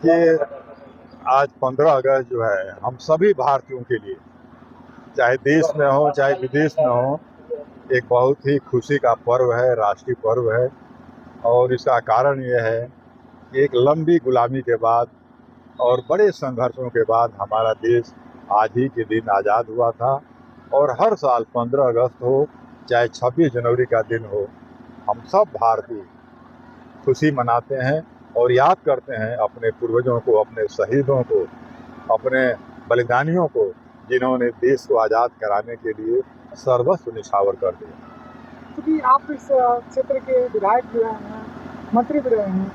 ये आज 15 अगस्त जो है हम सभी भारतीयों के लिए, चाहे देश में हो चाहे विदेश में हो, एक बहुत ही खुशी का पर्व है, राष्ट्रीय पर्व है। और इसका कारण ये है कि एक लंबी गुलामी के बाद और बड़े संघर्षों के बाद हमारा देश आज ही के दिन आज़ाद हुआ था। और हर साल 15 अगस्त हो चाहे 26 जनवरी का दिन हो, हम सब भारतीय खुशी मनाते हैं और याद करते हैं अपने पूर्वजों को, अपने शहीदों को, अपने बलिदानियों को, जिन्होंने देश को आज़ाद कराने के लिए सर्वस्व निछावर कर दिया। क्योंकि आप इस क्षेत्र के विधायक भी रहे हैं, मंत्री भी रहे हैं,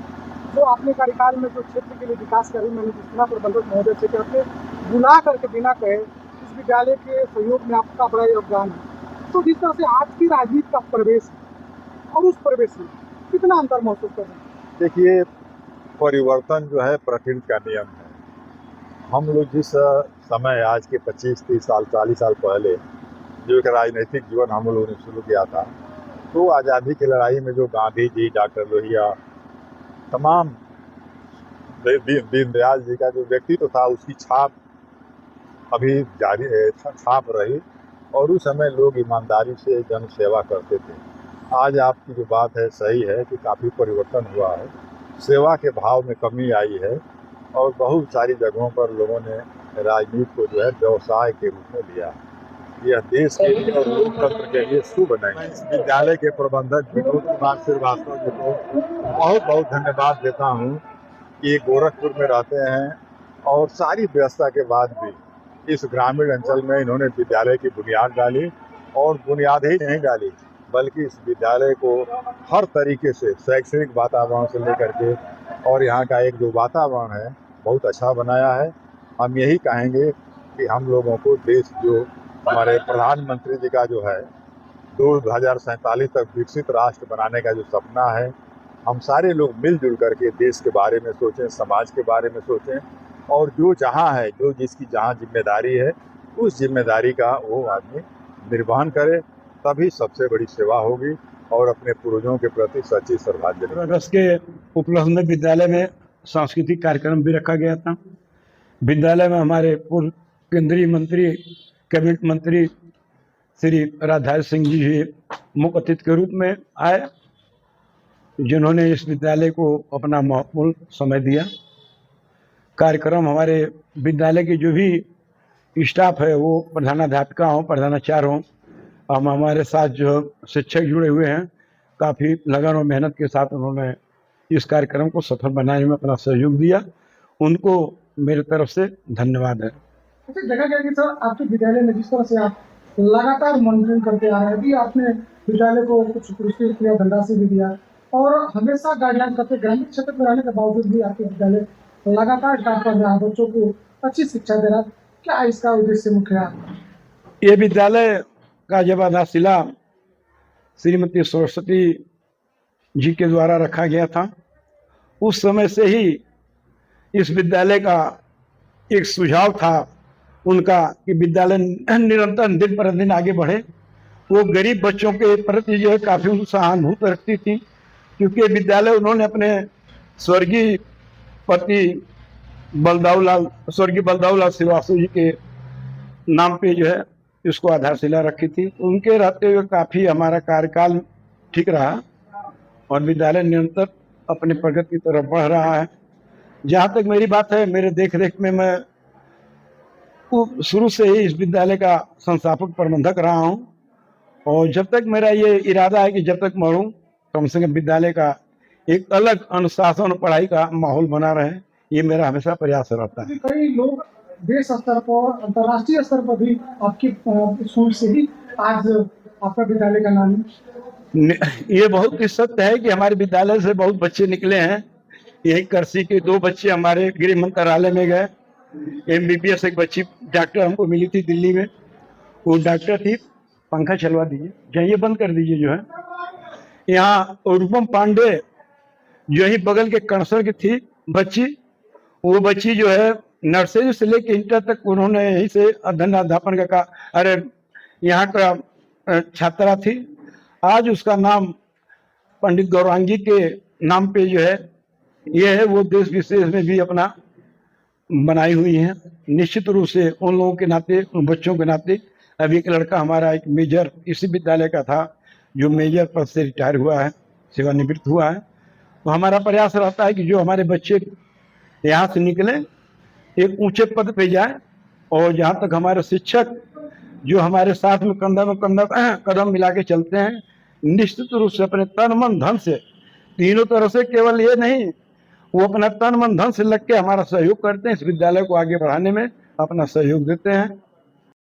जो आपने कार्यकाल में जो क्षेत्र के लिए विकास करी, मैंने जितना प्रबंधक महोदय से कि आपने बुला करके बिना कहे इस विद्यालय के सहयोग में आपका बड़ा योगदान है। तो जिस तरह से आज की राजनीति का प्रवेश है और उस प्रवेश में कितना अंतर महसूस कर रहे हैं? देखिए, परिवर्तन जो है प्रकृति का नियम है। हम लोग जिस समय आज के 25-30 साल 40 साल पहले जो एक राजनीतिक जीवन हम लोगों ने शुरू किया था, तो आज़ादी की लड़ाई में जो गांधी जी, डॉक्टर लोहिया, तमाम दीनदयाल जी का जो व्यक्तित्व था, उसकी छाप अभी जारी छाप रही। और उस समय लोग ईमानदारी से जन सेवा करते थे। आज आपकी जो बात है सही है कि काफ़ी परिवर्तन हुआ है, सेवा के भाव में कमी आई है और बहुत सारी जगहों पर लोगों ने राजनीति को जो है व्यवसाय के रूप में लिया। यह देश के लिए और लोकतंत्र के लिए शुभ नहीं है। इस विद्यालय के प्रबंधक विनोद कुमार श्रीवास्तव जी को बहुत बहुत धन्यवाद देता हूँ कि ये गोरखपुर में रहते हैं और सारी व्यवस्था के बाद भी इस ग्रामीण अंचल में इन्होंने विद्यालय की बुनियाद डाली। और बुनियाद ही नहीं डाली, बल्कि इस विद्यालय को हर तरीके से शैक्षणिक वातावरण से लेकर के और यहाँ का एक जो वातावरण है बहुत अच्छा बनाया है। हम यही कहेंगे कि हम लोगों को देश जो हमारे प्रधानमंत्री जी का जो है 2047 तक विकसित राष्ट्र बनाने का जो सपना है, हम सारे लोग मिलजुल करके देश के बारे में सोचें, समाज के बारे में सोचें और जो जहाँ है, जो जिसकी जहाँ जिम्मेदारी है, उस जिम्मेदारी का वो आदमी निर्वहन करे, तभी सबसे बड़ी सेवा होगी और अपने पूर्वजों के प्रति सच्ची श्रद्धांजलि। अगस्त के उपलक्ष्य में विद्यालय में सांस्कृतिक कार्यक्रम भी रखा गया था। विद्यालय में हमारे पूर्व केंद्रीय मंत्री, कैबिनेट मंत्री श्री राधार सिंह जी मुख्य अतिथि के रूप में आए, जिन्होंने इस विद्यालय को अपना महत्वपूर्ण समय दिया। कार्यक्रम हमारे विद्यालय के जो भी स्टाफ है, वो प्रधानाध्यापिका हों, प्रधानाचार्य हों, हम हमारे साथ जो शिक्षक जुड़े हुए हैं, काफ़ी लगन और मेहनत के साथ उन्होंने इस कार्यक्रम को सफल बनाने में अपना सहयोग दिया। उनको मेरे तरफ से धन्यवाद है। अच्छा, जगह जगह सर आपके विद्यालय में जिस तरह से आप लगातार मॉनिटरिंग करते आ रहे हैं, अभी आपने विद्यालय को कुछ पुरस्कृत किया, धनराशि भी दिया और हमेशा गाइडलाइन करते, ग्रामीण क्षेत्र में रहने के बावजूद भी आपके विद्यालय लगातार काम कर रहा है, बच्चों को अच्छी शिक्षा दे रहा है। क्या इसका उद्देश्य मुख्य है आपका? ये विद्यालय का जब आधारशिला श्रीमती सरस्वती जी के द्वारा रखा गया था, उस समय से ही इस विद्यालय का एक सुझाव था उनका कि विद्यालय निरंतर दिन प्रतिदिन आगे बढ़े। वो गरीब बच्चों के प्रति जो है काफ़ी सहानुभूति रखती थी, क्योंकि विद्यालय उन्होंने अपने स्वर्गीय पति स्वर्गीय बलदाऊ लाल श्रीवास्तव जी के नाम पे जो है इसको आधारशिला रखी थी। उनके रहते हुए काफ़ी हमारा कार्यकाल ठीक रहा और विद्यालय निरंतर अपने प्रगति की तरफ बढ़ रहा है। जहाँ तक मेरी बात है, मेरे देख रेख में मैं शुरू से ही इस विद्यालय का संस्थापक प्रबंधक रहा हूँ और जब तक मेरा ये इरादा है कि जब तक मरूं, कम से कम विद्यालय का एक अलग अनुशासन और पढ़ाई का माहौल बना रहे, ये मेरा हमेशा प्रयास रहता है। कई लोग देश स्तर पर, अंतर्राष्ट्रीय स्तर पर भी आपकी स्कूल से ही आज आपका विद्यालय का नाम ये बहुत ही सत्य है कि हमारे विद्यालय से बहुत बच्चे निकले हैं। यही करसी के 2 बच्चे हमारे गृह मंत्रालय में गए। MBBS एक बच्ची डॉक्टर हमको मिली थी दिल्ली में, वो डॉक्टर थी। पंखा चलवा दीजिए, जाइए बंद कर दीजिए। जो है यहाँ रूपम पांडे जो ही बगल के कणसर की थी बच्ची, वो बच्ची जो है नर्सरी से लेकर इंटर तक उन्होंने यहीं से अध्ययन अध्यापन का अरे यहाँ का छात्रा थी। आज उसका नाम पंडित गौरांगी के नाम पे जो है ये है वो देश विशेष में भी अपना बनाई हुई है। निश्चित रूप से उन लोगों के नाते, उन बच्चों के नाते, अभी एक लड़का हमारा एक मेजर इसी विद्यालय का था जो मेजर पद से रिटायर हुआ है, सेवानिवृत्त हुआ है। तो हमारा प्रयास रहता है कि जो हमारे बच्चे यहाँ से निकले एक ऊंचे पद पे जाए, और जहाँ तक हमारे शिक्षक जो हमारे साथ में कदम मिला के चलते हैं, निश्चित रूप से अपने तन मन धन से, तीनों तरह से, केवल ये नहीं, वो अपना तन मन धन से लग के हमारा सहयोग करते हैं, इस विद्यालय को आगे बढ़ाने में अपना सहयोग देते हैं।